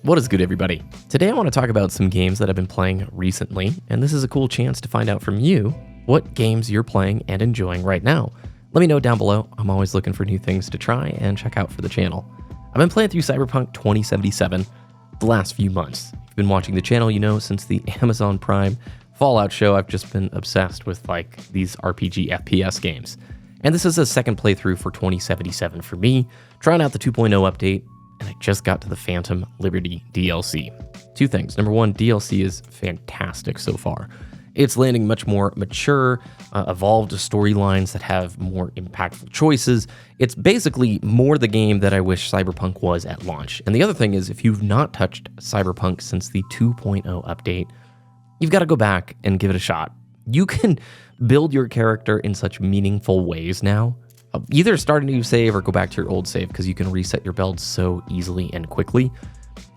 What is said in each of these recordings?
What is good, everybody? Today I want to talk about some games that I've been playing recently, and this is a cool chance to find out from you what games you're playing and enjoying right now. Let me know down below. I'm always looking for new things to try and check out for the channel. I've been playing through Cyberpunk 2077 the last few months. If you've been watching the channel, you know since the Amazon Prime Fallout show, I've just been obsessed with these RPG FPS games. And this is a second playthrough for 2077 for me, trying out the 2.0 update, and I just got to the Phantom Liberty DLC. Two things. Number one, DLC is fantastic so far. It's landing much more mature, evolved storylines that have more impactful choices. It's basically more the game that I wish Cyberpunk was at launch. And the other thing is, if you've not touched Cyberpunk since the 2.0 update, you've got to go back and give it a shot. You can build your character in such meaningful ways now. Either start a new save or go back to your old save because you can reset your build so easily and quickly.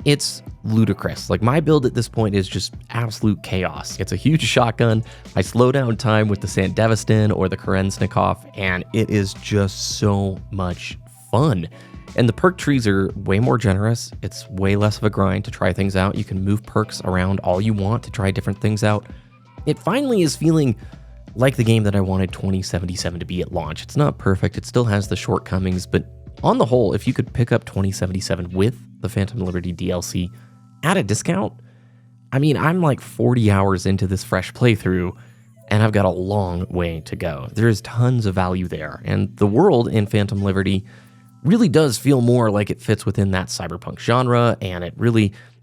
It's ludicrous. My build at this point is just absolute chaos. It's a huge shotgun. I slow down time with the Sandevistan or the Kerensnikov, and it is just so much fun. And the perk trees are way more generous. It's way less of a grind to try things out. You can move perks around all you want to try different things out. It finally is feeling like the game that I wanted 2077 to be at launch. It's not perfect, it still has the shortcomings, but on the whole, if you could pick up 2077 with the Phantom Liberty DLC at a discount, I'm like 40 hours into this fresh playthrough, and I've got a long way to go. There's tons of value there, and the world in Phantom Liberty really does feel more like it fits within that cyberpunk genre, and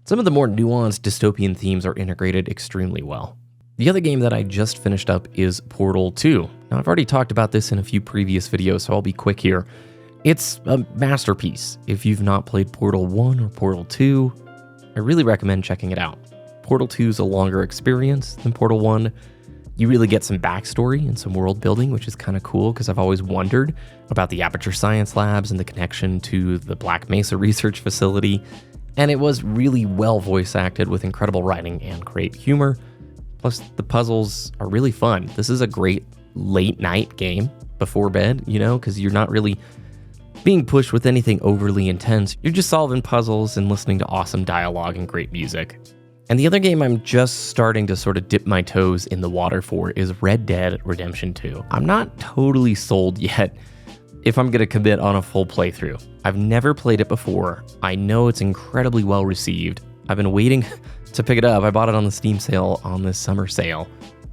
some of the more nuanced dystopian themes are integrated extremely well. The other game that I just finished up is Portal 2. Now, I've already talked about this in a few previous videos, so I'll be quick here. It's a masterpiece. If you've not played Portal 1 or Portal 2, I really recommend checking it out. Portal 2 is a longer experience than Portal 1. You really get some backstory and some world building, which is kind of cool because I've always wondered about the Aperture Science Labs and the connection to the Black Mesa Research Facility. And it was really well voice acted with incredible writing and great humor. Plus, the puzzles are really fun. This is a great late night game before bed, because you're not really being pushed with anything overly intense. You're just solving puzzles and listening to awesome dialogue and great music. And the other game I'm just starting to sort of dip my toes in the water for is Red Dead Redemption 2. I'm not totally sold yet if I'm going to commit on a full playthrough. I've never played it before. I know it's incredibly well received. I've been waiting to pick it up. I bought it on the Steam sale on this summer sale,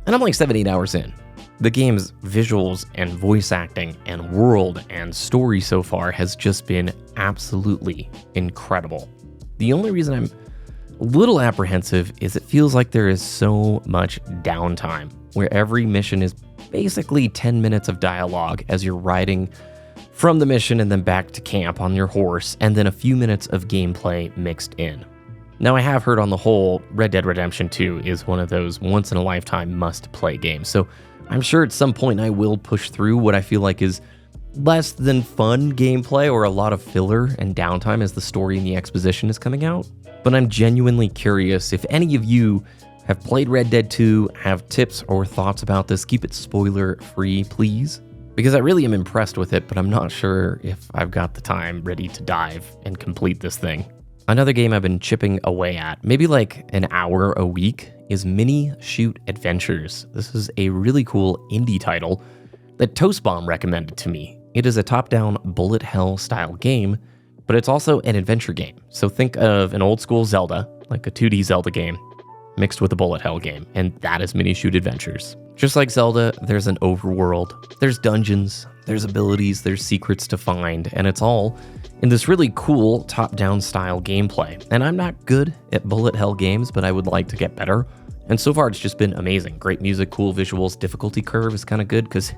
and I'm like 7-8 hours in. The game's visuals and voice acting and world and story so far has just been absolutely incredible. The only reason I'm a little apprehensive is it feels like there is so much downtime, where every mission is basically 10 minutes of dialogue as you're riding from the mission and then back to camp on your horse, and then a few minutes of gameplay mixed in. Now, I have heard on the whole, Red Dead Redemption 2 is one of those once-in-a-lifetime must-play games, so I'm sure at some point I will push through what I feel like is less than fun gameplay or a lot of filler and downtime as the story and the exposition is coming out. But I'm genuinely curious if any of you have played Red Dead 2, have tips or thoughts about this. Keep it spoiler-free, please, because I really am impressed with it, but I'm not sure if I've got the time ready to dive and complete this thing. Another game I've been chipping away at, maybe like an hour a week, is Minishoot Adventures. This is a really cool indie title that Toastbomb recommended to me. It is a top-down bullet hell style game, but it's also an adventure game. So think of an old school Zelda, like a 2D Zelda game, mixed with a bullet hell game, and that is Minishoot Adventures. Just like Zelda, there's an overworld, there's dungeons, there's abilities, there's secrets to find, and it's all in this really cool top-down style gameplay. And I'm not good at bullet hell games, but I would like to get better. And so far, it's just been amazing. Great music, cool visuals, difficulty curve is kind of good, because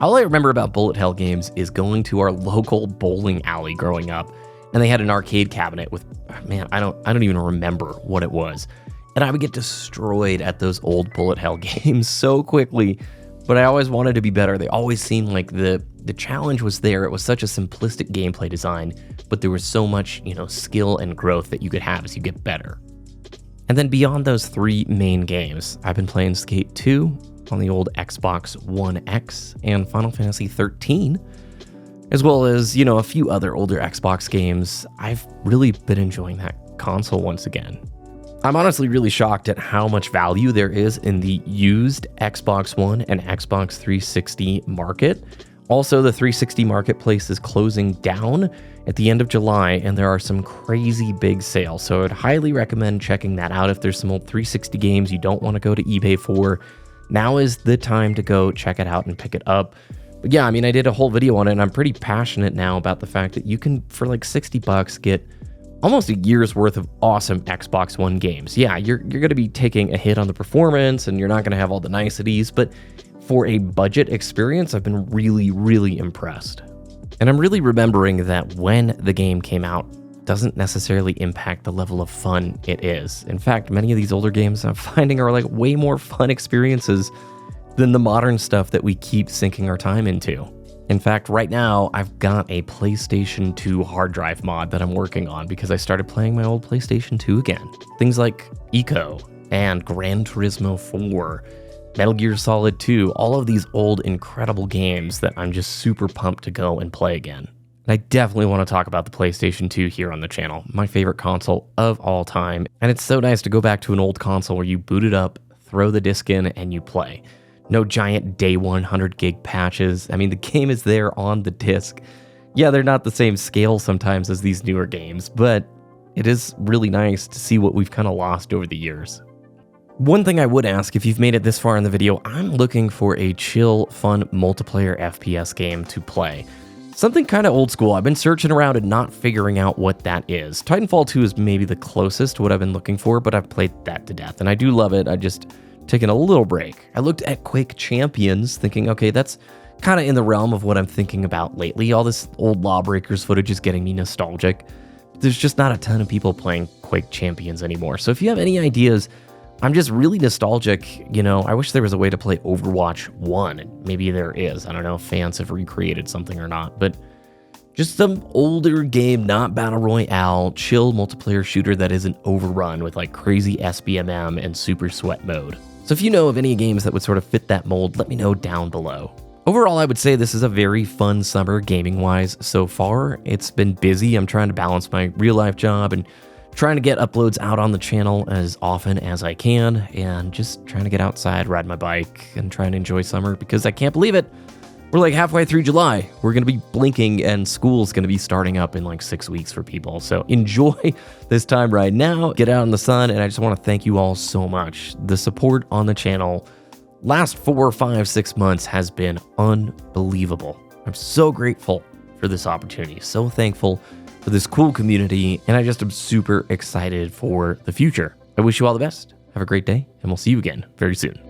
all I remember about bullet hell games is going to our local bowling alley growing up, and they had an arcade cabinet with, I don't even remember what it was. And I would get destroyed at those old bullet hell games so quickly, but I always wanted to be better. They always seemed like the challenge was there. It was such a simplistic gameplay design, but there was so much, skill and growth that you could have as you get better. And then beyond those three main games, I've been playing Skate 2 on the old Xbox One X and Final Fantasy 13, as well as, a few other older Xbox games. I've really been enjoying that console once again. I'm honestly really shocked at how much value there is in the used Xbox One and Xbox 360 market. Also, the 360 marketplace is closing down at the end of July, and there are some crazy big sales. So I'd highly recommend checking that out. If there's some old 360 games you don't want to go to eBay for, now is the time to go check it out and pick it up. But yeah, I mean, I did a whole video on it, and I'm pretty passionate now about the fact that you can, for like $60, get almost a year's worth of awesome Xbox One games. Yeah, you're going to be taking a hit on the performance, and you're not going to have all the niceties, but for a budget experience, I've been really, really impressed. And I'm really remembering that when the game came out doesn't necessarily impact the level of fun it is. In fact, many of these older games I'm finding are like way more fun experiences than the modern stuff that we keep sinking our time into. In fact, right now, I've got a PlayStation 2 hard drive mod that I'm working on because I started playing my old PlayStation 2 again. Things like Eco and Gran Turismo 4, Metal Gear Solid 2, all of these old incredible games that I'm just super pumped to go and play again. And I definitely want to talk about the PlayStation 2 here on the channel, my favorite console of all time. And it's so nice to go back to an old console where you boot it up, throw the disc in, and you play. No giant day 100 gig patches. I mean, the game is there on the disc. Yeah, they're not the same scale sometimes as these newer games, but it is really nice to see what we've kind of lost over the years. One thing I would ask, if you've made it this far in the video, I'm looking for a chill, fun multiplayer FPS game to play. Something kind of old school. I've been searching around and not figuring out what that is. Titanfall 2 is maybe the closest to what I've been looking for, but I've played that to death, and I do love it. I just taken a little break. I looked at Quake Champions thinking, okay, that's kind of in the realm of what I'm thinking about lately. All this old Lawbreakers footage is getting me nostalgic. There's just not a ton of people playing Quake Champions anymore. So if you have any ideas, I'm just really nostalgic. You know, I wish there was a way to play Overwatch 1. Maybe there is. I don't know if fans have recreated something or not, but just some older game, not Battle Royale, chill multiplayer shooter that isn't overrun with like crazy SBMM and super sweat mode. So if you know of any games that would sort of fit that mold, let me know down below. Overall, I would say this is a very fun summer gaming-wise so far. It's been busy. I'm trying to balance my real-life job and trying to get uploads out on the channel as often as I can, and just trying to get outside, ride my bike, and trying to enjoy summer because I can't believe it. We're like halfway through July. We're going to be blinking, and school's going to be starting up in like 6 weeks for people. So enjoy this time right now. Get out in the sun, and I just want to thank you all so much. The support on the channel last 4, 5, 6 months has been unbelievable. I'm so grateful for this opportunity, so thankful for this cool community, and I just am super excited for the future. I wish you all the best. Have a great day, and we'll see you again very soon.